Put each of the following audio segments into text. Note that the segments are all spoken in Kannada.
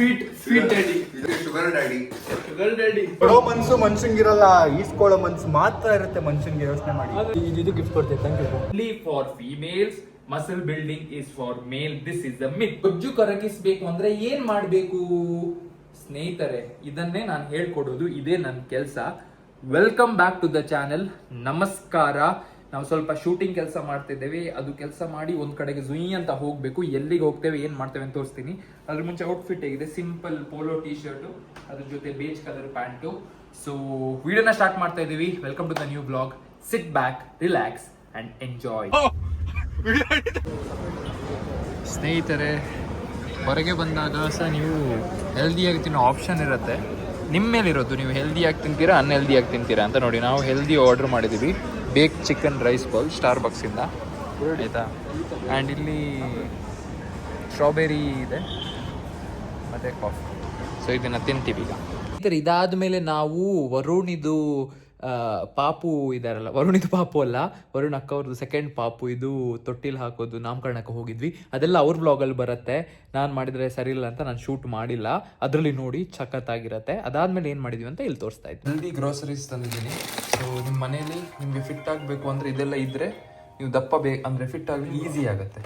Sweet daddy, sugar daddy. ಕೊಡೋ ಮನ್ಸು ಮನ್ಸಂಗಿರಲ್ಲ, ಈಸ್ಕೊಳ್ಳೋ ಮನ್ಸು ಮಾತ್ರ ಇರುತ್ತೆ ಮನ್ಸಂಗೆ. ಯೋಚನೆ ಮಾಡಿ. ಇದು ಗಿಫ್ಟ್ ಕೊಡ್ತೇವೆ. Thank you. Only for females, muscle building is for male. This is the myth. ಬೊಜ್ಜು ಕರಗಿಸಬೇಕು ಅಂದ್ರೆ ಏನ್ ಮಾಡ್ಬೇಕು ಸ್ನೇಹಿತರೆ? ಇದನ್ನೇ ನಾನು ಹೇಳ್ಕೊಡೋದು, ಇದೇ ನನ್ನ ಕೆಲಸ. Welcome back to the channel. ನಮಸ್ಕಾರ. ನಾವು ಸ್ವಲ್ಪ ಶೂಟಿಂಗ್ ಕೆಲಸ ಮಾಡ್ತಿದ್ದೇವೆ. ಅದು ಕೆಲಸ ಮಾಡಿ ಒಂದ್ ಕಡೆಗೆ ಜುಯಿ ಅಂತ ಹೋಗ್ಬೇಕು. ಎಲ್ಲಿಗೆ ಹೋಗ್ತೇವೆ, ಏನ್ ಮಾಡ್ತೇವೆ ಅಂತ ತೋರಿಸ್ತೀನಿ. ಅದ್ರ ಮುಂಚೆ ಔಟ್ಫಿಟ್ ಹೇಗಿದೆ? ಸಿಂಪಲ್ ಪೋಲೋ ಟಿ ಶರ್ಟ್, ಅದ್ರ ಜೊತೆ ಬೇಜ್ ಕಲರ್ ಪ್ಯಾಂಟು. ಸೊ ವಿಡಿಯೋನ ಸ್ಟಾರ್ಟ್ ಮಾಡ್ತಾ ಇದೀವಿ. Welcome to the new blog. Sit back, relax and enjoy. ಸ್ನೇಹಿತರೆ, ಹೊರಗೆ ಬಂದಾಗ ಸಹ ನೀವು ಹೆಲ್ದಿಯಾಗಿ ತಿನ್ನೋ ಆಪ್ಷನ್ ಇರುತ್ತೆ. ನಿಮ್ಮ ಮೇಲಿರೋದು, ನೀವು ಹೆಲ್ದಿಯಾಗಿ ತಿಂತೀರಾ ಅನ್ಹೆಲ್ದಿಯಾಗಿ ತಿಂತೀರಾ ಅಂತ. ನೋಡಿ, ನಾವು ಹೆಲ್ದಿ ಆರ್ಡರ್ ಮಾಡಿದ್ದೀವಿ. ಬೇಕ್ ಚಿಕನ್ ರೈಸ್ ಬೌಲ್ ಸ್ಟಾರ್ ಬಕ್ಸಿಂದ, ಆಯಿತಾ. ಆ್ಯಂಡ್ ಇಲ್ಲಿ ಸ್ಟ್ರಾಬೆರಿ ಇದೆ ಮತ್ತು ಕಾಫಿ. ಸೊ ಇದನ್ನು ತಿಂತೀವಿ ಈಗ. ಸ್ನೇಹಿತರೆ, ಇದಾದ ಮೇಲೆ ನಾವು ವರುಣಿದು ಪಾಪು ಇದಾರಲ್ಲ, ವರುಣಿದು ಪಾಪು ಅಲ್ಲ, ವರುಣ್ ಅಕ್ಕ ಅವ್ರದ್ದು ಸೆಕೆಂಡ್ ಪಾಪು, ಇದು ತೊಟ್ಟಿಲ್ ಹಾಕೋದು ನಾಮಕರಣಕ್ಕೆ ಹೋಗಿದ್ವಿ. ಅದೆಲ್ಲ ಅವ್ರ ಬ್ಲಾಗಲ್ಲಿ ಬರುತ್ತೆ. ನಾನು ಮಾಡಿದರೆ ಸರಿ ಇಲ್ಲ ಅಂತ ನಾನು ಶೂಟ್ ಮಾಡಿಲ್ಲ. ಅದರಲ್ಲಿ ನೋಡಿ ಸಖತ್ತಾಗಿರುತ್ತೆ. ಅದಾದಮೇಲೆ ಏನು ಮಾಡಿದ್ವಿ ಅಂತ ಇಲ್ಲಿ ತೋರಿಸ್ತಾ ಇದ್ದೆ. ಹೆಲ್ದಿ ಗ್ರೋಸರೀಸ್ ತಂದಿದ್ದೀನಿ. ಸೊ ನಿಮ್ಮ ಮನೇಲಿ ನಿಮಗೆ ಫಿಟ್ ಆಗಬೇಕು ಅಂದರೆ ಇದೆಲ್ಲ ಇದ್ದರೆ ನೀವು ದಪ್ಪ ಅಂದರೆ ಫಿಟ್ ಆಗಲಿ ಈಸಿ ಆಗುತ್ತೆ.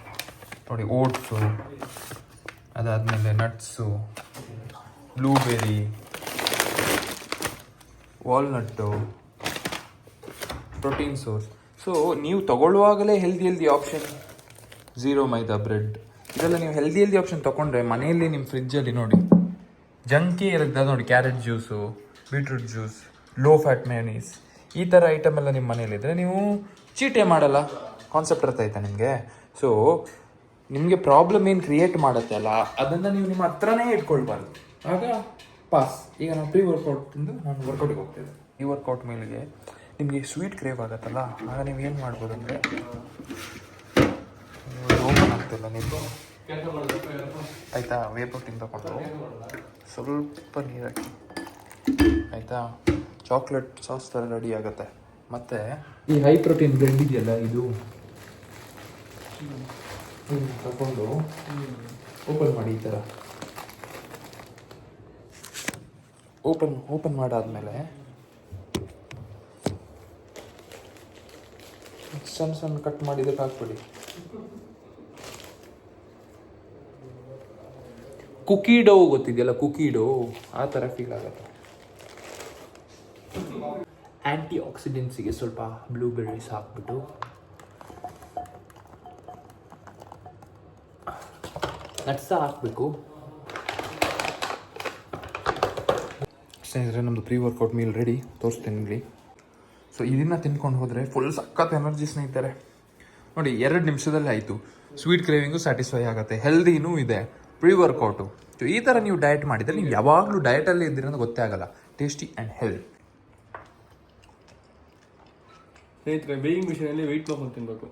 ನೋಡಿ, ಓಟ್ಸು, ಅದಾದಮೇಲೆ nuts, blueberry, walnut, protein source. So ನೀವು ತಗೊಳ್ಳುವಾಗಲೇ ಹೆಲ್ದಿ ಆಪ್ಷನ್, ಝೀರೋ ಮೈದಾ ಬ್ರೆಡ್, ಇದೆಲ್ಲ ನೀವು ಹೆಲ್ದಿ ಆಪ್ಷನ್ ತೊಗೊಂಡ್ರೆ ಮನೆಯಲ್ಲಿ ನಿಮ್ಮ ಫ್ರಿಜ್ಜಲ್ಲಿ ನೋಡಿ ಜಂಕಿ ಇರುತ್ತೆ. ನೋಡಿ, carrot juice, beetroot juice, low fat mayonnaise, ಈ ಥರ ಐಟಮ್ ಎಲ್ಲ ನಿಮ್ಮ ಮನೇಲಿದ್ದರೆ ನೀವು ಚೀಟೇ ಮಾಡಲ್ಲ. ಕಾನ್ಸೆಪ್ಟ್ ಅರ್ಥ ಆಯ್ತಾ ನಿಮಗೆ? ಸೊ ನಿಮಗೆ ಪ್ರಾಬ್ಲಮ್ ಏನು ಕ್ರಿಯೇಟ್ ಮಾಡುತ್ತೆ ಅಲ್ಲ, ಅದನ್ನು ನೀವು ನಿಮ್ಮ ಹತ್ರನೇ ಇಟ್ಕೊಳ್ಬಾರ್ದು. ಆಗ ಪಾಸ್. ಈಗ ನಾವು ಪ್ರೀ ವರ್ಕೌಟ್ ತಿಂದು ನಾನು ವರ್ಕೌಟಿಗೆ ಹೋಗ್ತೇವೆ. ಈ ವರ್ಕೌಟ್ ಮೇಲೆಗೆ ನಿಮಗೆ ಸ್ವೀಟ್ ಕ್ರೇವ್ ಆಗುತ್ತಲ್ಲ, ಆಗ ನೀವು ಏನು ಮಾಡ್ಬೋದು ಅಂದರೆ, ಓಪನ್ ಆಗ್ತಿಲ್ಲ ನೀವು, ಆಯಿತಾ, ವೇ ಪ್ರೋಟೀನ್ ತಗೊಂಡು ಸ್ವಲ್ಪ ನೀರು ಹಾಕಿ, ಆಯಿತಾ, ಚಾಕ್ಲೇಟ್ ಸಾಸ್ ಥರ ರೆಡಿ ಆಗುತ್ತೆ. ಮತ್ತು ಈ ಹೈ ಪ್ರೋಟೀನ್ ಬ್ರೆಡ್ ಇದೆಯಲ್ಲ, ಇದು ತಗೊಂಡು ಓಪನ್ ಮಾಡಿ. ಈ ಥರ ಓಪನ್ ಮಾಡಾದ್ಮೇಲೆ ಸಣ್ಣ ಕಟ್ ಮಾಡಿದ್ದಕ್ಕೆ ಹಾಕ್ಬಿಡಿ. ಕುಕಿ ಡೋ ಗೊತ್ತಿದೆಯಲ್ಲ, ಕುಕಿ ಡೋ, ಆ ಥರ ಫೀಲ್ ಆಗುತ್ತೆ. ಆ್ಯಂಟಿ ಆಕ್ಸಿಡೆಂಟ್ಸಿಗೆ ಸ್ವಲ್ಪ ಬ್ಲೂಬೆರ್ರೀಸ್ ಹಾಕ್ಬಿಟ್ಟು ನಟ್ಸ ಹಾಕಬೇಕು. ಸ್ನೇಹಿತರೆ, ನಮ್ಮದು ಪ್ರೀ ವರ್ಕೌಟ್ ಮೀಲ್ ರೆಡಿ, ತೋರಿಸ್ತೀನಿ ಇಲ್ಲಿ. ಸೊ ಇದನ್ನು ತಿನ್ಕೊಂಡು ಹೋದರೆ ಫುಲ್ ಸಖತ್ ಎನರ್ಜಿ ಸ್ನೇಹಿತರೆ. ನೋಡಿ, 2 ನಿಮಿಷದಲ್ಲಿ ಆಯಿತು. ಸ್ವೀಟ್ ಕ್ರೇವಿಂಗು ಸ್ಯಾಟಿಸ್ಫೈ ಆಗುತ್ತೆ, ಹೆಲ್ದಿನೂ ಇದೆ, ಪ್ರೀ ವರ್ಕೌಟು. ಸೊ ಈ ಥರ ನೀವು ಡಯಟ್ ಮಾಡಿದರೆ ನೀವು ಯಾವಾಗಲೂ ಡಯಟಲ್ಲೇ ಇದ್ದೀರಿ ಅಂತ ಗೊತ್ತೇ ಆಗಲ್ಲ. Tasty and healthy. ಸ್ನೇಹಿತರೆ, ವೇಯಿಂಗ್ ಮಿಷನಲ್ಲಿ ವೆಯ್ಟ್ ಮಾಡ್ಕೊಂಡು ತಿನ್ನಬೇಕು.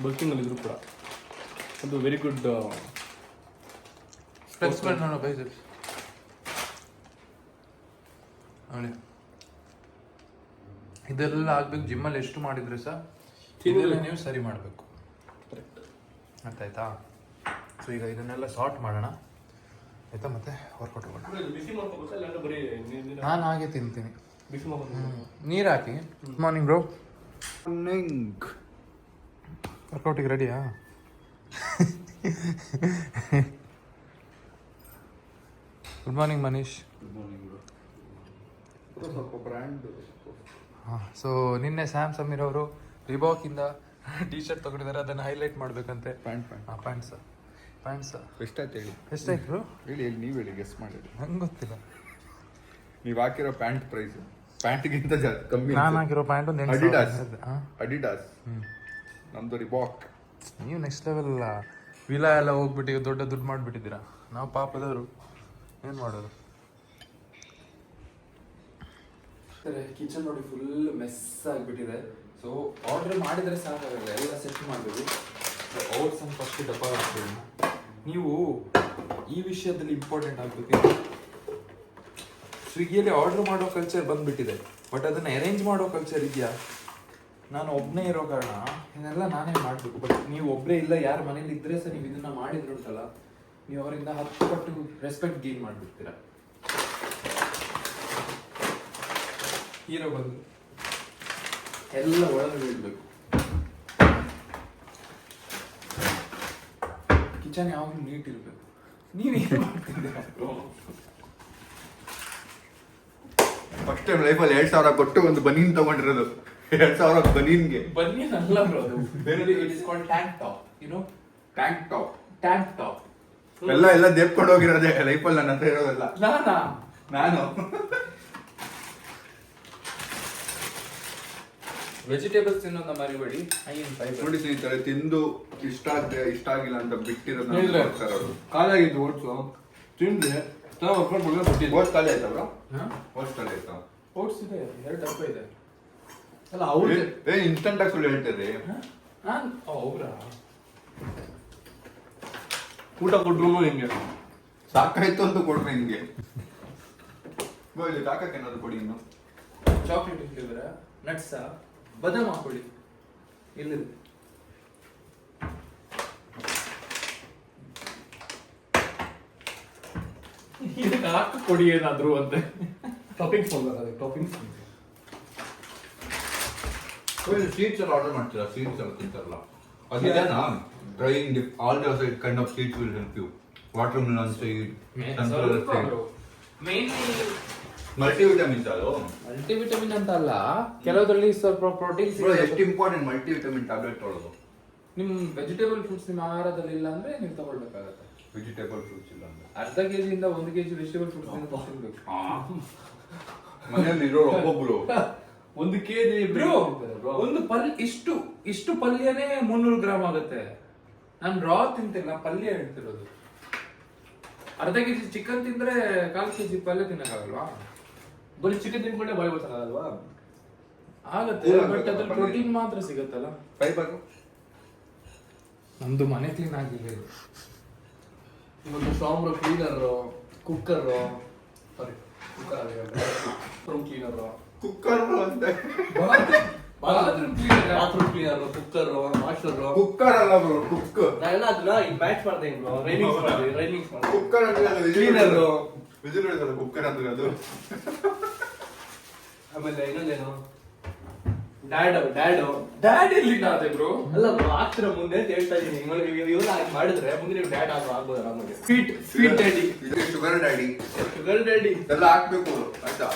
ಬಲ್ಕಿಂಗಲ್ಲಿದ್ರು ಕೂಡ ಅದು ವೆರಿ ಗುಡ್. ನೋಡಿ, ಇದೆಲ್ಲ ಆಗಬೇಕು. ಜಿಮ್ಮಲ್ಲಿ ಎಷ್ಟು ಮಾಡಿದರೆ ಸಹ ಇದೆಲ್ಲ ನೀವು ಸರಿ ಮಾಡಬೇಕು. ಅರ್ಥ ಆಯ್ತಾ? ಸೊ ಈಗ ಇದನ್ನೆಲ್ಲ ಸಾರ್ಟ್ ಮಾಡೋಣ, ಆಯಿತಾ, ಮತ್ತೆ ವರ್ಕೌಟ್ ಹೋಗೋಣ. ನಾನು ಹಾಗೆ ತಿಂತೀನಿ. ನೀರು ಹಾಕಿ. Good morning bro. ಮಾರ್ನಿಂಗ್. ವರ್ಕೌಟಿಗೆ ರೆಡಿಯಾ? Good morning Manish. ಹಾಂ, ಸೊ ನಿನ್ನೆ ಸ್ಯಾಮ್ ಸಮೀರ್ ಅವರು ರಿಬಾಕಿಂದ ಟಿ ಶರ್ಟ್ ತೊಗೊಂಡಿದ್ದಾರೆ. ಅದನ್ನು ಹೈಲೈಟ್ ಮಾಡಬೇಕಂತೆ. ಪ್ಯಾಂಟ್ಸ ಎಷ್ಟಾಯ್ತು ಹೇಳಿ? ಎಷ್ಟಾಯ್ತು ಬ್ರೋ? ಹೇಳಿ ನೀವು ಹೇಳಿ, ಗೆಸ್ ಮಾಡಿರಿ. ನಂಗೆ ಗೊತ್ತಿಲ್ಲ. ನೀವು ಹಾಕಿರೋ ಪ್ಯಾಂಟ್ ಪ್ರೈಸ್ ಪ್ಯಾಂಟ್ಗಿಂತ ಜಾಸ್ತಿ ಕಮ್ಮಿ. ನಾನು ಹಾಕಿರೋ ಪ್ಯಾಂಟ್ ಒಂದು ಅಡಿಡಾಸ್, ನಮ್ದು ರಿಬಾಕ್. ನೀವು ನೆಕ್ಸ್ಟ್ ಲೆವೆಲ್ ವಿಲಾ ಎಲ್ಲ ಹೋಗ್ಬಿಟ್ಟು ದೊಡ್ಡ ದುಡ್ಡು ಮಾಡಿಬಿಟ್ಟಿದ್ದೀರಾ. ನಾವು ಪಾಪದವರು ಏನು ಮಾಡೋದು? ಕಿಚನ್ ನೋಡಿ, ಫುಲ್ ಮೆಸ್ ಆಗಿಬಿಟ್ಟಿದೆ. ಸೊ ಆರ್ಡರ್ ಮಾಡಿದರೆ ಸಾಕಾಗಲ್ಲ, ಎಲ್ಲ ಸೆಟ್ ಮಾಡಬೇಕು. ಓಟ್ಸ್ ಅಂತ ಫಸ್ಟ್ ಡಬ್ಬ ಹಾಕ್ತೀವಿ. ನೀವು ಈ ವಿಷಯದಲ್ಲಿ ಇಂಪಾರ್ಟೆಂಟ್ ಆಗಬೇಕು. ಸ್ವಿಗ್ಗಿಯಲ್ಲಿ ಆರ್ಡರ್ ಮಾಡೋ ಕಲ್ಚರ್ ಬಂದ್ಬಿಟ್ಟಿದೆ, ಬಟ್ ಅದನ್ನು ಅರೇಂಜ್ ಮಾಡೋ ಕಲ್ಚರ್ ಇದೆಯಾ? ನಾನು ಒಬ್ಬನೇ ಇರೋ ಕಾರಣ ಇದನ್ನೆಲ್ಲ ನಾನೇ ಮಾಡಬೇಕು. ಬಟ್ ನೀವು ಒಬ್ಬರೇ ಇಲ್ಲ, ಯಾರು ಮನೇಲಿ ಇದ್ದರೆ ಸಹ ನೀವು ಇದನ್ನು ಮಾಡಿದ್ರು ಉಂಟಲ್ಲ, ನೀವು ಅವರಿಂದ 10 ಪಟ್ಟು ರೆಸ್ಪೆಕ್ಟ್ ಗೇನ್ ಮಾಡ್ಬಿಡ್ತೀರಾ. ಹೀರೋ ಬಂದು ಎಲ್ಲ ಒಳಗೆ ಬೀಳ್ಬೇಕು. ಕಿಚನ್ ಯಾವಾಗಲೂ ನೀಟ್ ಇರಬೇಕು. ನೀವೇನು ಮಾಡ್ತಿದ್ದೀರಾ? ಫಸ್ಟ್ ಟೈಮ್ ಲೈಫಲ್ಲಿ 2,000 ಕೊಟ್ಟು ಒಂದು ಬನೀನ್ ತಗೊಂಡಿರೋದು. 2,000 ಬನೀನ್ಗೆ. ಬನಿಯನ್ ಅಲ್ಲ ಬ್ರೋ, ಅದು it is called tank top, you know. Tank top. Tank top ಎಲ್ಲ ದೇಪ್ಕೊಂಡು ಹೋಗಿರೋದೇ ಲೈಫಲ್ಲಿ ನನ್ನ ಹತ್ರ ಇರೋದಲ್ಲ. ನಾನು ವೆಜಿಟೇಬಲ್ಸ್ ತಿನ್ನೋದನ್ನ ಮರಿಬೇಡಿ. ನೋಡಿ ಸ್ನೇಹಿತರೆ, ತಿಂದು ಇಷ್ಟ ಆಗಿಲ್ಲ ಅಂತ ಬಿಟ್ಟಿರೋದು ಕಾಲಾಗಿದ್ದು ಓಟ್ಸು ತಿಂದ್ರೆ ಓಟ್ ಖಾಲಿ ಆಯ್ತಾ ಬ್ರೋ? ಓಟ್ ಖಾಲಿ ಆಯ್ತಾ? ಓಟ್ಸ್ ಇದೆ, 2 ಡಬ್ಬ ಇದೆ. ಅಲ್ಲ ಅವ್ರು ಇನ್ಸ್ಟಂಟ್ ಆಗಿ ಸುಳ್ಳು ಹೇಳ್ತೀರಿ. ಹೌದ್ರಾ? ಊಟ ಕೊಟ್ರು ಹಿಂಗೆ ಸಾಕಾಯ್ತು ಅಂತ ಕೊಡ್ರಿ ನಿಮ್ಗೆ. ಇಲ್ಲಿ ಸಾಕಕ್ಕೆ ಏನಾದ್ರು ಕೊಡಿ. ಇನ್ನು ಚಾಕ್ಲೇಟ್ ಇಟ್ಟಿದ್ರೆ ನಟ್ಸ ಬದಾಮ್ ಹಾಕೊಳ್ಳಿ. ಇಲ್ಲಿದೆ ಇದಕ್ಕೆ ಹಾಕಿ ಕೊಡಿ ಏನಾದ್ರು ಅಂತೆ. ಟಾಪಿಂಗ್ಸ್ ಬಂದ ಟಾಪಿಂಗ್ಸ್ ಸ್ವೀಟ್ಸ್ ಎಲ್ಲ ಆರ್ಡರ್ ಮಾಡ್ತೀರಾ? ಸ್ವೀಟ್ಸ್ ಎಲ್ಲ ತಿಂತಾರಲ್ಲ ಅದೇನಾ? Trying all the kind of seeds will help you. Watermelon seed, sunflower seed, multivitamins. ಅದು ಮಲ್ಟಿವಿಟಮಿನ್ ಅಂತ ಅಲ್ಲ, ಕೆಲವರಲ್ಲಿ ಸ್ವಲ್ಪ ಪ್ರೋಟೀನ್ಸ್. ಎಷ್ಟು ಇಂಪಾರ್ಟೆಂಟ್ ಮಲ್ಟಿವಿಟಮಿನ್ ಟ್ಯಾಬ್ಲೆಟ್ ತೊಗೊಳ್ಳೋದು. ನಿಮ್ ವೆಜಿಟೇಬಲ್ ಫ್ರೂಟ್ಸ್ ನಿಮ್ಮ ಆಹಾರದಲ್ಲಿ ಇಲ್ಲ ಅಂದ್ರೆ ನೀವು ತಗೊಳ್ಬೇಕಾಗತ್ತೆ. ವೆಜಿಟೇಬಲ್ ಫ್ರೂಟ್ಸ್ ಇಲ್ಲ ಅಂದ್ರೆ ಅರ್ಧ ಕೆಜಿಯಿಂದ 1 ಕೆಜಿ ವೆಜಿಟೇಬಲ್ ಫ್ರೂಟ್ಸ್ ತಿನ್ಬೇಕು. ಮನೆಯಲ್ಲಿ ಇರೋರು ಒಬ್ಬೊಬ್ರು 1 ಕೆಜಿ ಒಂದು ಇಷ್ಟು ಪಲ್ಯನೇ 300 ಗ್ರಾಮ್ ಆಗುತ್ತೆ. ನಾನು ರಾ ತಿಂತಿಲ್ಲ, ಪಲ್ಯ ಹೇಳ್ತಿರೋದು. ಅರ್ಧ ಕೆಜಿ ಚಿಕನ್ ತಿಂದ್ರೆ 1/4 ಕೆಜಿ ಪಲ್ಯ ತಿನ್ನಕ್ಕಾಗಲ್ವಾ? ಬರೀ ಚಿಕನ್ ತಿನ್ಕೊಂಡೆ ಬಾಯಿ ಬರ್ತಾರಲ್ವಾ? ಆಗತ್ತೆ, ಬಟ್ ಅದ್ರಲ್ಲಿ ಪ್ರೋಟೀನ್ ಮಾತ್ರ ಸಿಗತ್ತಲ್ಲ. ಫೈಬರ್. ನಮ್ದು ಮನೆ ಕ್ಲೀನ್ ಆಗಿಲ್ಲ. ಇವಾಗ ಸಾಂಬ್ರು ಕ್ಲೀನರು, ಕುಕ್ಕರು, ಸಾರಿ ಕುಕ್ಕರ್ ರೂಮ್ ಕ್ಲೀನರು, ಕುಕ್ಕರ್ ಅಂತ bathroom cleaner, cooker, master. Cooker ಅಲ್ಲ ಬ್ರೋ, ಕುಕ್. ನಾನೆಲ್ಲ ಅದನ್ನ ಮ್ಯಾಚ್ ಮಾಡ್ದೆ ಬ್ರೋ. ರೈನಿಂಗ್ಸ್ ಮಾಡಿ ಕುಕ್ಕರ್ ಅಂದ್ರೆ ಕ್ಲೀನರ್, ವಿಜಿಲ್ ಹೊಡೆದಲ್ಲ ಕುಕ್ಕರ್ ಅಂದ್ರೆ ಅದು. ಆಮೇಲೆ ಇನ್ನೊಂದೇನು ಡ್ಯಾಡ್ ಎಲ್ಲಿ ಅದೇ ಬ್ರೋ? ಅಲ್ಲ ಬ್ರೋ, ಆಗ್ತಿರ ಮುಂದೆ ಅಂತ ಹೇಳ್ತಾ ಇದೀನಿ. ಇವೆಲ್ಲ ಮಾಡಿದ್ರೆ ಮುಂದೆ ನೀವು ಡ್ಯಾಡ್ ಆಗ್ಬೋದು ಆರಾಮಾಗಿ. Sweet daddy, sugar daddy, sugar daddy ಎಲ್ಲ ಹಾಕ್ಬೇಕು ಆಯ್ತಾ?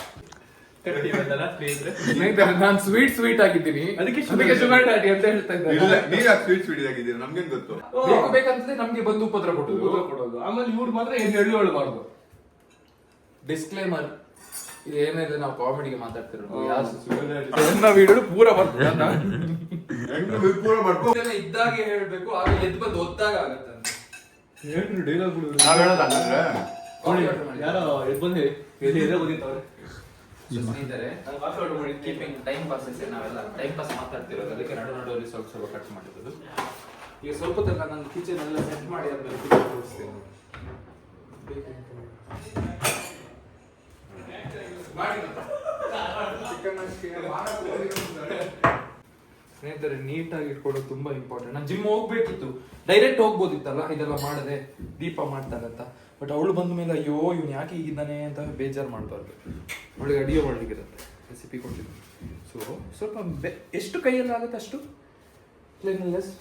ನಾನು ಸ್ವೀಟ್ ಆಗಿದ್ದೀನಿ, ಅದಕ್ಕೆ ಶುಗರ್ ಡ್ಯಾಡಿ ಅಂತ ಹೇಳ್ತಾ ಇಲ್ಲ, ಇದ್ದಾರೆ. ನೀವ್ ಯಾಕೆ ಸ್ವೀಟ್ ಆಗಿದ್ದೀರಾ? ನಮ್ಗೇನ್ ಗೊತ್ತು. ಬೇಕಂತಂದ್ರೆ ನಮ್ಗೆ ಬಂದು ಉಪದ್ರ ಕೊಡೋದು. ಆಮೇಲೆ ಇವ್ರು ಮಾತ್ರ ಎಳ್ಳು ಮಾಡುದು. ಡಿಸ್ಕ್ಲೇಮರ್, ಏನಿದೆ ನಾವು ಕಾಮಿಡಿಗೆ ಮಾತಾಡ್ತಿರೋದು. ವಿಡಿಯೋ ಪೂರ ಬರ್ತದೆ ಪೂರ ಮಾಡ್ಕೊ. ಇದ್ದಾಗೆ ಹೇಳ್ಬೇಕು, ಆಗ ಎದ್ದು ಬಂದು ಒತ್ತಾಗ ಆಗತ್ತೆ. ಹೇಳ್ರಿ ಡೈಲಾಗ್ಗಳು. ನಾವ್ ಹೇಳೋದಾಗಂದ್ರೆ ಯಾರೋ ಎದ್ದು ಬಂದು ಎದೆ ಓದಿತ್ತವ್ರೆ. ಸ್ನೇಹಿತರೆ, ಕೀಪಿಂಗ್ ಟೈಮ್ ಪಾಸ್ ನಾವೆಲ್ಲ ಟೈಮ್ ಪಾಸ್ ಮಾತಾಡ್ತಿರೋದು, ಅದಕ್ಕೆ ನಡುವಲ್ಲಿ ಸ್ವಲ್ಪ ಕಟ್ ಮಾಡಿರೋದು. ಈಗ ಸ್ವಲ್ಪ ತನಕ ನಾನು ಕಿಚನ್ ಎಲ್ಲ ಸೆಟ್ ಮಾಡಿ ಆದ್ಮೇಲೆ ತೋರಿಸ್ತೇನೆ. ಸ್ನೇಹಿತರೆ, ನೀಟಾಗಿ ಇಟ್ಕೊಳ್ಳೋದು ತುಂಬಾ ಇಂಪಾರ್ಟೆಂಟ್. ನಾನು ಜಿಮ್ ಹೋಗ್ಬೇಕಿತ್ತು, ಡೈರೆಕ್ಟ್ ಹೋಗ್ಬೋದಿತ್ತಲ್ಲ, ಇದೆಲ್ಲ ಮಾಡದೆ ದೀಪ ಮಾಡ್ತಾರಂತ. ಬಟ್ ಅವಳು ಬಂದ ಮೇಲೆ ಅಯ್ಯೋ ಇವ್ನು ಯಾಕೆ ಹೀಗಿದ್ದಾನೆ ಅಂತ ಬೇಜಾರು ಮಾಡಬಾರ್ದು. ಅವಳಿಗೆ ಅಡಿಗೆ ಮಾಡ್ಲಿಕ್ಕಿರುತ್ತೆ, ರೆಸಿಪಿ ಕೊಟ್ಟಿದ್ದು. ಸೊ ಸ್ವಲ್ಪ ಎಷ್ಟು ಕೈಯಲ್ಲಿ ಆಗುತ್ತೆ ಅಷ್ಟು ಕ್ಲೀನ್ನೆಸ್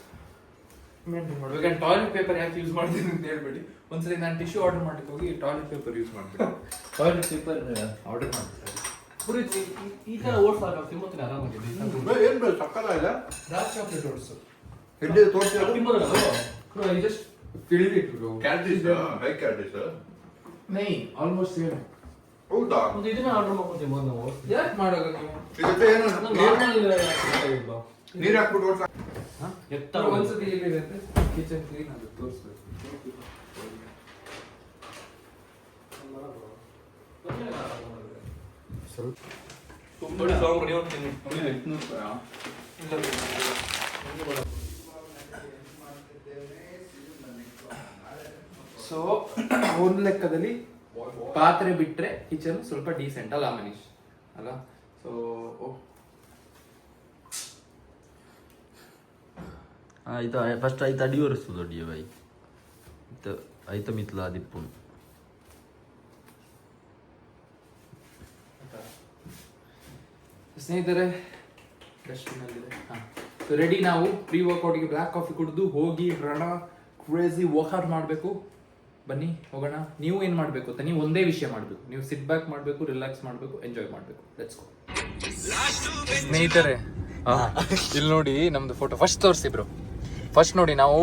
ಮೇಂಟೈನ್ ಮಾಡ್ಬೇಕು. ಆ್ಯಂಡ್ ಟಾಯ್ಲೆಟ್ ಪೇಪರ್ ಯಾಕೆ ಯೂಸ್ ಮಾಡ್ತೀನಿ ಅಂತ ಹೇಳ್ಬೇಡಿ. ಒಂದ್ಸರಿ ನಾನು ಟಿಶ್ಯೂ ಆರ್ಡರ್ ಮಾಡ್ಲಿಕ್ಕೆ ಹೋಗಿ ಟಾಯ್ಲೆಟ್ ಪೇಪರ್ ಯೂಸ್ ಮಾಡ್ಬಿಟ್ಟು ಟಾಯ್ಲೆಟ್ ಪೇಪರ್ ಆರ್ಡರ್ ಮಾಡ್ತಾರೆ. ಈ ತರ ಓಟ್ಸ್ ಆಗ ತಿಮ್ಮತ್ತಿನ ಆರಾಮಾಗಿದೆ. ಏನ್ ಬೇಡ ಸಕ್ಕಲ ಇಲ್ಲ. ಡಾರ್ಕ್ ಚಾಕ್ಲೇಟ್ ಓಟ್ಸ್ ಹೆಡ್ಡೆ ತೋರಿಸಿ ಜಸ್ಟ್ filled it bro. ಕ್ಯಾಡ್ರಿಸ್, ಹೈ ಕ್ಯಾಡ್ರಿಸ್. नहीं almost same. ಹೌದಾ? ಮತ್ತೆ ಇದನ್ನ ಆರ್ಡರ್ ಮಾಡ್ಕೊಂತೀವಿ ಮೊದಲು ನಾವು. ಯಾಕೆ ಮಾಡೋದು ನೀವು? ಇದಕ್ಕೆ ಏನು ನಾರ್ಮಲ್ ನೀರು ಹಾಕ್ಬಿಟ್ಟು ಓಡ್ಸ. ಎತ್ತರ ಒಂದ್ಸತಿ ಎಲ್ಲಿದೆ ಅಂತ ಕಿಚನ್ ಕ್ಲೀನ್ ಆಗುತ್ತೆ ತೋರಿಸ್ಬೇಕು. ಸ್ವಲ್ಪ ತುಂಬ ಸಾಂಗ್ ರೆಡಿ ಮಾಡ್ತೀನಿ. ಸೊ ಒಂದು ಲೆಕ್ಕದಲ್ಲಿ ಪಾತ್ರೆ ಬಿಟ್ರೆ ಕಿಚನ್ ಸ್ವಲ್ಪ ಡೀಸೆಂಟ್ ಅಲ್ಲ ಮನೀಶ್ ಅಲ್ಲ? ಸೊ ಫಸ್ಟ್ ಆಯ್ತು ಅಡಿ ಒರೆಸ್ತದೆ ಅಡಿಯ ಬಾಯಿ ಐತ ಮಿತ್ಲ ದಿಪ್ಪು ಸ್ನೇಹಿತರೆ ರೆಡಿ. ನಾವು ಪ್ರೀ ವರ್ಕೌಟ್ಗೆ ಬ್ಲ್ಯಾಕ್ ಕಾಫಿ ಕುಡಿದು ಹೋಗಿ ರಣ ಕ್ರೇಜಿ ವರ್ಕೌಟ್ ಮಾಡಬೇಕು. ಬನ್ನಿ ಹೋಗೋಣ. ನೀವು ಏನು ಮಾಡಬೇಕು ಅಂತ, ನೀವು ಒಂದೇ ವಿಷಯ ಮಾಡಬೇಕು. ನೀವು ಸಿಟ್ ಬ್ಯಾಕ್ ಮಾಡಬೇಕು, ರಿಲ್ಯಾಕ್ಸ್ ಮಾಡಬೇಕು, ಎಂಜಾಯ್ ಮಾಡಬೇಕು. Let's go. ಸ್ನೇಹಿತರೆ ಇಲ್ಲಿ ನೋಡಿ ನಮ್ದು ಫೋಟೋ ಫಸ್ಟ್ ತೋರಿಸಿಬ್ರು. ಫಸ್ಟ್ ನೋಡಿ ನಾವು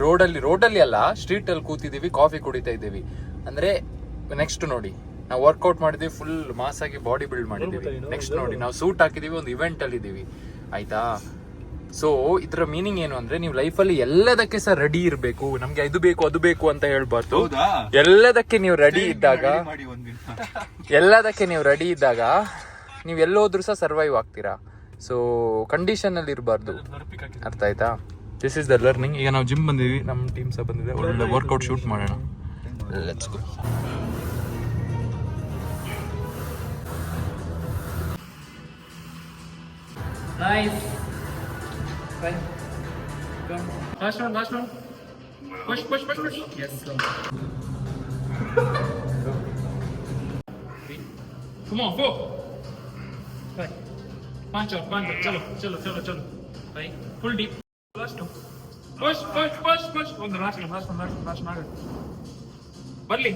ರೋಡಲ್ಲಿ ಅಲ್ಲ, ಸ್ಟ್ರೀಟ್ ಅಲ್ಲಿ ಕೂತಿದ್ದೀವಿ, ಕಾಫಿ ಕುಡಿತಾ ಇದ್ದೀವಿ. ಅಂದ್ರೆ ನೆಕ್ಸ್ಟ್ ನೋಡಿ ನಾವು ವರ್ಕೌಟ್ ಮಾಡಿದೀವಿ, ಫುಲ್ ಮಾಸ್ ಆಗಿ ಬಾಡಿ ಬಿಲ್ಡ್ ಮಾಡಿದೀವಿ. ನೆಕ್ಸ್ಟ್ ನೋಡಿ ನಾವು ಸೂಟ್ ಹಾಕಿದೀವಿ, ಒಂದು ಇವೆಂಟ್ ಅಲ್ಲಿ ಇದೀವಿ, ಆಯ್ತಾ? ಸೊ ಇದ್ರ ಮೀನಿಂಗ್ ಏನು ಅಂದ್ರೆ, ನೀವು ಲೈಫಲ್ಲಿ ಎಲ್ಲದಕ್ಕೆ ಸಹ ರೆಡಿ ಇರಬೇಕು. ನಮ್ಗೆ ಇದು ಬೇಕು ಅದು ಬೇಕು ಅಂತ ಹೇಳ್ಬಾರ್ದು. ಎಲ್ಲದಕ್ಕೆ ನೀವು ರೆಡಿ ಇದ್ದಾಗ ನೀವು ಎಲ್ಲೋದ್ರೂ ಸಹ ಸರ್ವೈವ್ ಆಗ್ತೀರಾ. ಸೊ ಕಂಡೀಷನ್ ಅಲ್ಲಿ ಇರಬಾರ್ದು, ಅರ್ಥ ಆಯ್ತಾ? This is the learning. ಈಗ ನಾವು ಜಿಮ್ ಬಂದಿವಿ, ನಮ್ಮ ಟೀಮ್ ಸಹ ಬಂದಿದೆ. ಒಳ್ಳೆ ವರ್ಕೌಟ್ ಶೂಟ್ ಮಾಡೋಣ. Let's go. Nice. Fine. Come. Last one. Push. Yes. Come on, go. Right. Punch out. Chalo. Right. Full deep. Last one. Push. On the last one. ಬರ್ಲಿ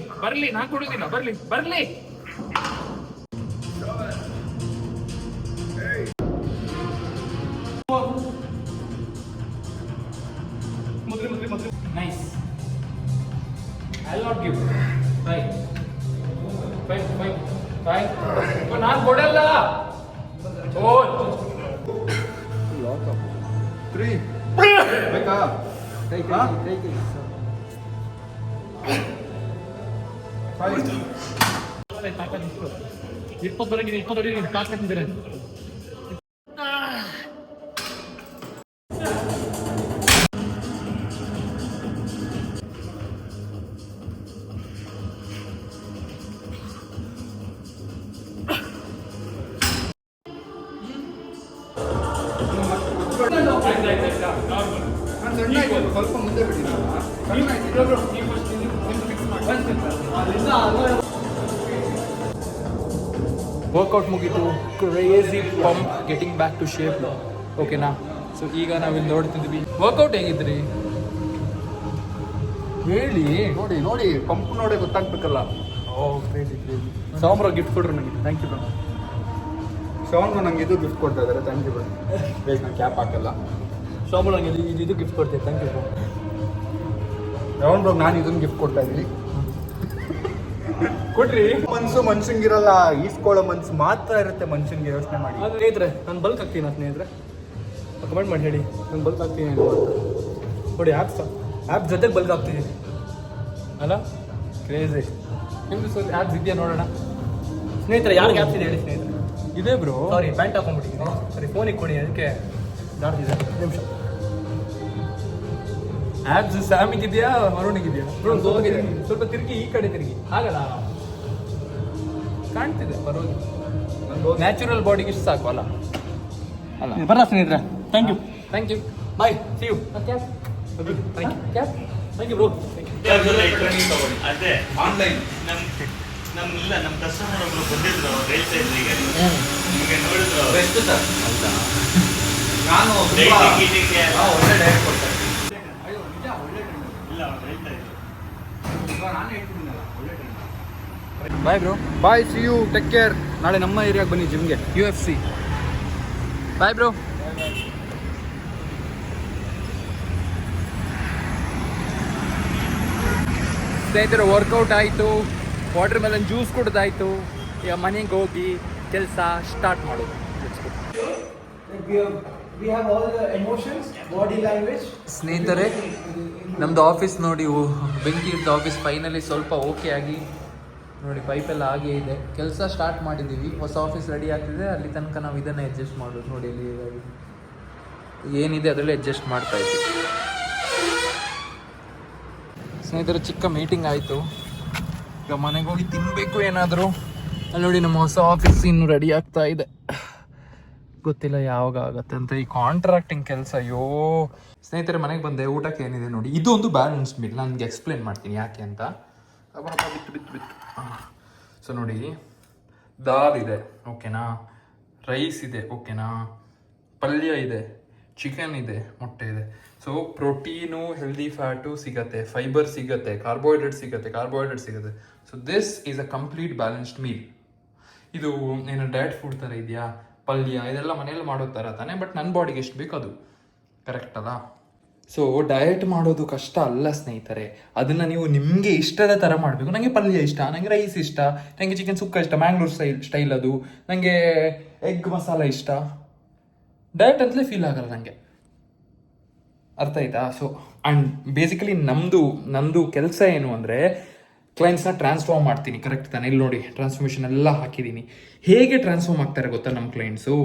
ನಾನು ಕೊಡುದಿಲ್ಲ. ಬರ್ಲಿ. Nice. I'll not give. Five. ನಾನು ಕೊಡಲ್ಲ. Three. ಬೇಕಾ? Take it. 5. 20 ತಾಕತ್ತಿದ್ರೆ ಸ್ವಲ್ಪ ಮುಂದೆ ಬಿಡಿ. ವರ್ಕೌಟ್ ಮುಗೀತು. Crazy pump, getting back to shape. ಓಕೆನಾ? ಸೊ ಈಗ ನಾವಿಲ್ಲಿ ನೋಡ್ತಿದ್ವಿ. ವರ್ಕೌಟ್ ಹೇಗಿದ್ರಿ ಹೇಳಿ. ನೋಡಿ ಪಂಪ್ ನೋಡಿ ಗೊತ್ತಾಗ್ಬೇಕಲ್ಲ. ಕ್ರೇಜಿ. ಸಾಂಬ್ರ ಗಿಫ್ಟ್ ಕೊಡ್ರಿ ನನಗೆ. Thank you bro. ಶವನ್ ನಂಗೆ ಇದು ಗಿಫ್ಟ್ ಕೊಡ್ತಾ ಇದ್ದಾರೆ. Thank you bro. ಬೇಗ ನಾನು ಕ್ಯಾಪ್ ಹಾಕಲ್ಲ. ಸಾಂಬ್ರ ನಂಗೆ ಇದು ಗಿಫ್ಟ್ ಕೊಡ್ತೀನಿ. Thank you bro. ಶವನ್ ಬ್ರೋ ನಾನು ಇದನ್ನು ಗಿಫ್ಟ್ ಕೊಡ್ತಾ ಇದ್ದೀನಿ. ಕೊಡ್ರಿ. ಮನ್ಸಂಗಿರಲ್ಲ, ಈಸ್ಕೊಳ್ಳೋ ಮನ್ಸು ಮಾತ್ರ ಇರುತ್ತೆ ಮನ್ಸಂಗೆ. ಯೋಚನೆ ಮಾಡಿ ಸ್ನೇಹಿತರೆ, ನಾನು ಬಲ್ಕ್ ಆಗ್ತೀನಿ. ಸ್ನೇಹಿತರೆ ಕಮೆಂಟ್ ಮಾಡಿ ಹೇಳಿ, ನಾನು ಬಲ್ಕ್ ಆಗ್ತೀನಿ ನೋಡಿ. ಆ್ಯಪ್ ಜೊತೆಗೆ ಬಲ್ಕ್ ಆಗ್ತೀನಿ ಅಲ್ಲ? ಕ್ರೇಜಿ. ನಿಮ್ದು ಸ್ವಲ್ಪ ಆ್ಯಪ್ಸ್ ಇದೆಯಾ ನೋಡೋಣ ಸ್ನೇಹಿತರೆ. ಯಾರಿಗೆ ಆ್ಯಪ್ಸ್ ಇದೆ ಹೇಳಿ ಸ್ನೇಹಿತರೆ? ಇದೆ ಬ್ರೋ. ಸಾರಿ, ಪ್ಯಾಂಟ್ ಹಾಕೊಂಡ್ಬಿಟ್ಟಿದ್ದೀನಿ. ಸರಿ, ಫೋನಿಗೆ ಕೊಡಿ, ಅದಕ್ಕೆ ಜಾಡ್ತಿದೆ. ನಿಮಿಷ. ಆ್ಯಪ್ಸ್ ಸ್ಯಾಮಿಗಿದೆಯಾ ವರುಣಿಗಿದೆಯಾ? ಸ್ವಲ್ಪ ತಿರುಗಿ, ಈ ಕಡೆ ತಿರುಗಿ. ಆಗಲ್ಲ, ಕಾಣ್ತಿದೆ, ಪರವಾಗಿಲ್ಲ. ನ್ಯಾಚುರಲ್ ಬಾಡಿಗೆ ಇಷ್ಟು ಸಾಕು ಅಲ್ಲ? ಬರ ಸ್ನೇಹಿತರೆ. Thank you. Bye. See you. Thank you bro. ಅದೇ ಆನ್ಲೈನ್ ನಮ್ಮ ಕಸ್ಟಮರ್ ಒಬ್ರು ಬಂದಿದ್ರು ರೈಲ್ ಸೈಡ್ಗೆ. ನಿಮಗೆ ನೋಡಿದ್ರು ಬೆಸ್ಟ್ ಸರ್. ಹೌದಾ? ನಾನು ಒಳ್ಳೆ ಡೈರೆಕ್ಟ್ ಕೊಡ್ತಾರೆ. ಇಲ್ಲ ಅವ್ರು ಹೇಳ್ತಾ ಇದ್ರು. ನಾನು ಹೇಳ್ತಿದ್ದೀನಲ್ಲ, ಒಳ್ಳೆ trainer. Bye bro. Bye, see you, take care. ನಾಳೆ ನಮ್ಮ ಏರಿಯಾಗೆ ಬನ್ನಿ ಜಿಮ್ಗೆ. UFC. Bye bro. ಸ್ನೇಹಿತರೆ, ವರ್ಕೌಟ್ ಆಯಿತು, ವಾಟರ್ ಮೆಲನ್ ಜ್ಯೂಸ್ ಕುಡ್ದಾಯ್ತು. ಈಗ ಮನೆಗೆ ಹೋಗಿ ಕೆಲಸ ಸ್ಟಾರ್ಟ್ ಮಾಡೋದು. We have all the emotions, body language. ಸ್ನೇಹಿತರೆ, ನಮ್ಮದು ಆಫೀಸ್ ನೋಡಿ, ಬೆಂಕಿ ಇದ್ದ ಆಫೀಸ್ ಫೈನಲಿ ಸ್ವಲ್ಪ ಓಕೆ ಆಗಿ ನೋಡಿ, ಪೈಪೆಲ್ಲ ಹಾಗೆ ಇದೆ. ಕೆಲಸ ಸ್ಟಾರ್ಟ್ ಮಾಡಿದ್ದೀವಿ. ಹೊಸ ಆಫೀಸ್ ರೆಡಿ ಆಗ್ತಿದೆ. ಅಲ್ಲಿ ತನಕ ನಾವು ಇದನ್ನು ಅಡ್ಜಸ್ಟ್ ಮಾಡೋದು. ನೋಡಿ, ಅಲ್ಲಿ ಏನಿದೆ ಅದರಲ್ಲಿ ಅಡ್ಜಸ್ಟ್ ಮಾಡ್ತಾ ಇದ್ದೀವಿ. ಸ್ನೇಹಿತರೆ, ಚಿಕ್ಕ ಮೀಟಿಂಗ್ ಆಯಿತು. ಈಗ ಮನೆಗೆ ಹೋಗಿ ತಿನ್ನಬೇಕು ಏನಾದರೂ. ಅಲ್ಲಿ ನೋಡಿ, ನಮ್ಮ ಹೊಸ ಆಫೀಸ್ ಇನ್ನು ರೆಡಿ ಆಗ್ತಾ ಇದೆ. ಗೊತ್ತಿಲ್ಲ ಯಾವಾಗ ಆಗತ್ತೆ ಅಂತ ಈ ಕಾಂಟ್ರಾಕ್ಟಿಂಗ್ ಕೆಲಸ. ಅಯ್ಯೋ ಸ್ನೇಹಿತರೆ, ಮನೆಗೆ ಬಂದೆ. ಊಟಕ್ಕೆ ಏನಿದೆ ನೋಡಿ, ಇದು ಒಂದು ಬ್ಯಾಲೆನ್ಸ್ ಮೀಲ್. ನಾನು ನಿಮಗೆ ಎಕ್ಸ್ಪ್ಲೇನ್ ಮಾಡ್ತೀನಿ ಯಾಕೆ ಅಂತ. ಬಿತ್ತು. ಸೊ ನೋಡಿ, ದಾಲ್ ಇದೆ, ಓಕೆನಾ, ರೈಸ್ ಇದೆ, ಓಕೆನಾ, ಪಲ್ಯ ಇದೆ, ಚಿಕನ್ ಇದೆ, ಮೊಟ್ಟೆ ಇದೆ. ಸೊ ಪ್ರೋಟೀನು, ಹೆಲ್ದಿ ಫ್ಯಾಟು ಸಿಗತ್ತೆ, ಫೈಬರ್ ಸಿಗತ್ತೆ, ಕಾರ್ಬೋಹೈಡ್ರೇಟ್ ಸಿಗತ್ತೆ. So this is a complete balanced meal. ಇದು ಏನು ಡಯಟ್ ಫುಡ್ ಥರ ಇದೆಯಾ? ಪಲ್ಯ ಇದೆಲ್ಲ ಮನೇಲಿ ಮಾಡೋ ಥರ ತಾನೆ, ಬಟ್ ನನ್ನ ಬಾಡಿಗೆ ಎಷ್ಟು ಬೇಕು ಅದು ಕರೆಕ್ಟ್ ಅಲ್ಲ. ಸೊ ಡಯಟ್ ಮಾಡೋದು ಕಷ್ಟ ಅಲ್ಲ ಸ್ನೇಹಿತರೆ, ಅದನ್ನು ನೀವು ನಿಮಗೆ ಇಷ್ಟದ ಥರ ಮಾಡಬೇಕು. ನನಗೆ ಪಲ್ಯ ಇಷ್ಟ, ನನಗೆ ರೈಸ್ ಇಷ್ಟ, ನನಗೆ ಚಿಕನ್ ಸುಕ್ಕ ಇಷ್ಟ, ಮ್ಯಾಂಗ್ಳೂರ್ ಸ್ಟೈಲ್ ಅದು, ನನಗೆ ಎಗ್ ಮಸಾಲ ಇಷ್ಟ. ಡಯಟ್ ಅಂತಲೇ ಫೀಲ್ ಆಗಲ್ಲ ನನಗೆ, ಅರ್ಥ ಆಯ್ತಾ? ಸೊ ಆ್ಯಂಡ್ ಬೇಸಿಕಲಿ ನಮ್ಮದು ಕೆಲಸ ಏನು ಅಂದರೆ ಕ್ಲೈಂಟ್ಸ್ನ ಟ್ರಾನ್ಸ್ಫಾರ್ಮ್ ಮಾಡ್ತೀನಿ, ಕರೆಕ್ಟ್ ತಾನೆ? ಇಲ್ಲಿ ನೋಡಿ, ಟ್ರಾನ್ಸ್ಫಾರ್ಮೇಷನ್ ಎಲ್ಲ ಹಾಕಿದ್ದೀನಿ. ಹೇಗೆ ಟ್ರಾನ್ಸ್ಫಾರ್ಮ್ ಆಗ್ತಾರೆ ಗೊತ್ತಾ ನಮ್ಮ ಕ್ಲೈಂಟ್ಸು?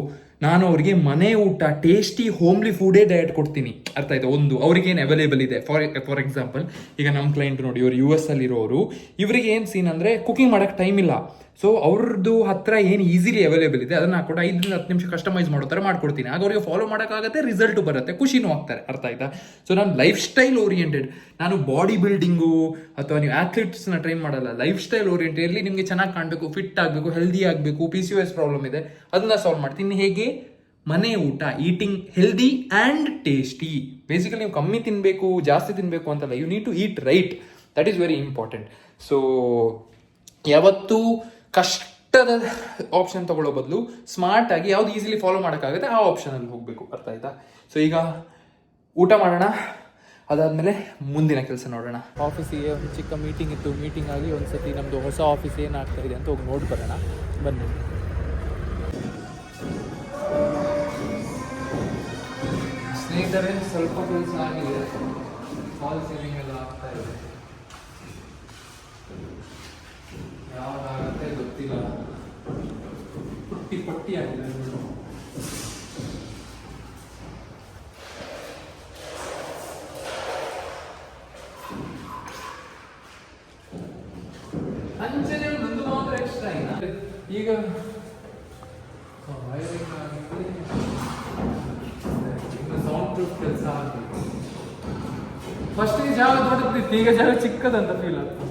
ನಾನು ಅವ್ರಿಗೆ ಮನೆ ಊಟ, ಟೇಸ್ಟಿ ಹೋಮ್ಲಿ ಫುಡೇ ಡಯಟ್ ಕೊಡ್ತೀನಿ, ಅರ್ಥ ಆಯ್ತಾ? ಒಂದು ಅವ್ರಿಗೇನು ಅವೈಲೇಬಲ್ ಇದೆ. ಫಾರ್ ಎಕ್ಸಾಂಪಲ್, ಈಗ ನಮ್ಮ ಕ್ಲೈಂಟ್ ನೋಡಿ, ಇವರು US ಅಲ್ಲಿರೋರು. ಇವರಿಗೆ ಏನು ಸೀನ್ ಅಂದರೆ ಕುಕಿಂಗ್ ಮಾಡೋಕ್ಕೆ ಟೈಮ್ ಇಲ್ಲ. ಸೊ ಅವ್ರದ್ದು ಹತ್ರ ಏನು ಈಸಿಲಿ ಅವೈಲೇಬಲ್ ಇದೆ ಅದನ್ನು ಹಾಕೊಂಡು 5-10 ನಿಮಿಷ ಕಸ್ಟಮೈಸ್ ಮಾಡೋ ಥರ ಮಾಡ್ಕೊಡ್ತೀನಿ. ಆಗ ಅವ್ರಿಗೆ ಫಾಲೋ ಮಾಡೋಕ್ಕಾಗತ್ತೆ, ರಿಸಲ್ಟು ಬರುತ್ತೆ, ಖುಷಿನೂ ಆಗ್ತಾರೆ, ಅರ್ಥ ಆಯ್ತಾ? ಸೊ ನಾನು ಲೈಫ್ ಸ್ಟೈಲ್ ಓರಿಯೆಂಟೆಡ್. ನಾನು ಬಾಡಿ ಬಿಲ್ಡಿಂಗು ಅಥವಾ ನೀವು ಅಥ್ಲೀಟ್ಸ್ನ ಟ್ರೈನ್ ಮಾಡಲ್ಲ, ಲೈಫ್ ಸ್ಟೈಲ್ ಓರಿಯೆಂಟೆಡ್. ಇಲ್ಲಿ ನಿಮಗೆ ಚೆನ್ನಾಗಿ ಕಾಣಬೇಕು, ಫಿಟ್ ಆಗಬೇಕು, ಹೆಲ್ದಿ ಆಗಬೇಕು, PCOS ಪ್ರಾಬ್ಲಮ್ ಇದೆ, ಅದನ್ನ ಸಾಲ್ವ್ ಮಾಡ್ತೀನಿ. ಹೇಗೆ? ಮನೆ ಊಟ, eating healthy and tasty. Basically ನೀವು ಕಮ್ಮಿ ತಿನ್ನಬೇಕು, ಜಾಸ್ತಿ ತಿನ್ನಬೇಕು ಅಂತಲ್ಲ, you need to eat right. That is very important. So ಯಾವತ್ತೂ ಕಷ್ಟದ ಆಪ್ಷನ್ ತಗೊಳ್ಳೋ ಬದಲು ಸ್ಮಾರ್ಟ್ ಆಗಿ ಯಾವ್ದು ಈಸಿಲಿ ಫಾಲೋ ಮಾಡೋಕ್ಕಾಗುತ್ತೆ ಆ ಆಪ್ಷನಲ್ಲಿ ಹೋಗಬೇಕು, ಅರ್ಥ ಆಯ್ತಾ? ಸೊ ಈಗ ಊಟ ಮಾಡೋಣ, ಅದಾದಮೇಲೆ ಮುಂದಿನ ಕೆಲಸ ನೋಡೋಣ. ಆಫೀಸಿಗೆ ಒಂದು ಚಿಕ್ಕ ಮೀಟಿಂಗ್ ಇತ್ತು, ಮೀಟಿಂಗ್ ಆಗಿ ಒಂದ್ಸತಿ ನಮ್ಮದು ಹೊಸ ಆಫೀಸ್ ಏನಾಗ್ತಾ ಇದೆ ಅಂತ ಹೋಗಿ ನೋಡಿ ಬರೋಣ, ಬನ್ನಿ. ಸ್ನೇಹಿತರೆ, ಸ್ವಲ್ಪ ಕೆಲಸ ಆಗಿದೆ, ಫಾಲ್ ಸೀಲಿಂಗ್ ಎಲ್ಲ ಆಗ್ತಾ ಇದೆ. ಯಾವಾಗತ್ತೆ ಗೊತ್ತಿಲ್ಲ, ಪಟ್ಟಿ ಆಗಿದೆ. ಅಂಚನೆ ಒಂದು ಮಾತ್ರ ಎಕ್ಸ್ಟ್ರಾ ಈಗ ಸೌಂಡ್ ಪ್ರೂಫ್ ಕೆಲಸ ಆಗಬೇಕು. ಫಸ್ಟಿಗೆ ಜಾಗ ದೊಡ್ಡದಿತ್ತು, ಈಗ ಜಾಗ ಚಿಕ್ಕದಂತ ಫೀಲ್ ಆಗ್ತದೆ.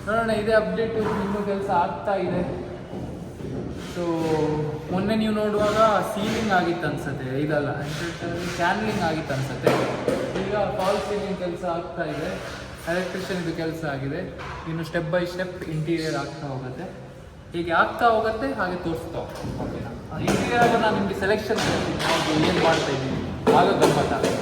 ನೋಡೋಣ, ಇದೇ ಅಪ್ಡೇಟು. ಇನ್ನೂ ಕೆಲಸ ಆಗ್ತಾ ಇದೆ. ಸೊ ಮೊನ್ನೆ ನೀವು ನೋಡುವಾಗ ಸೀಲಿಂಗ್ ಆಗಿತ್ತು ಅನ್ಸುತ್ತೆ, ಇದಲ್ಲ ಕ್ಯಾನ್ಲಿಂಗ್ ಆಗಿತ್ತು ಅನ್ಸುತ್ತೆ. ಈಗ ಫಾಲ್ ಸೀಲಿಂಗ್ ಕೆಲಸ ಆಗ್ತಾ ಇದೆ, ಎಲೆಕ್ಟ್ರಿಷಿಯನ್ ಇದು ಕೆಲಸ ಆಗಿದೆ. ಇನ್ನು ಸ್ಟೆಪ್ ಬೈ ಸ್ಟೆಪ್ ಇಂಟೀರಿಯರ್ ಆಗ್ತಾ ಹೋಗುತ್ತೆ. ಹೀಗೆ ಆಗ್ತಾ ಹೋಗುತ್ತೆ, ಹಾಗೆ ತೋರಿಸ್ತಾ ಹೋಗ್ತೀನಿ. ಓಕೆನಾ? ಇಂಟೀರಿಯರ್ ನಾನು ನಿಮಗೆ ಸೆಲೆಕ್ಷನ್ ಮಾಡ್ತೀನಿ, ಏನು ಮಾಡ್ತಾ ಇದ್ದೀನಿ, ಆಗ ಗಮ್ಮತ್ತಾಗುತ್ತೆ.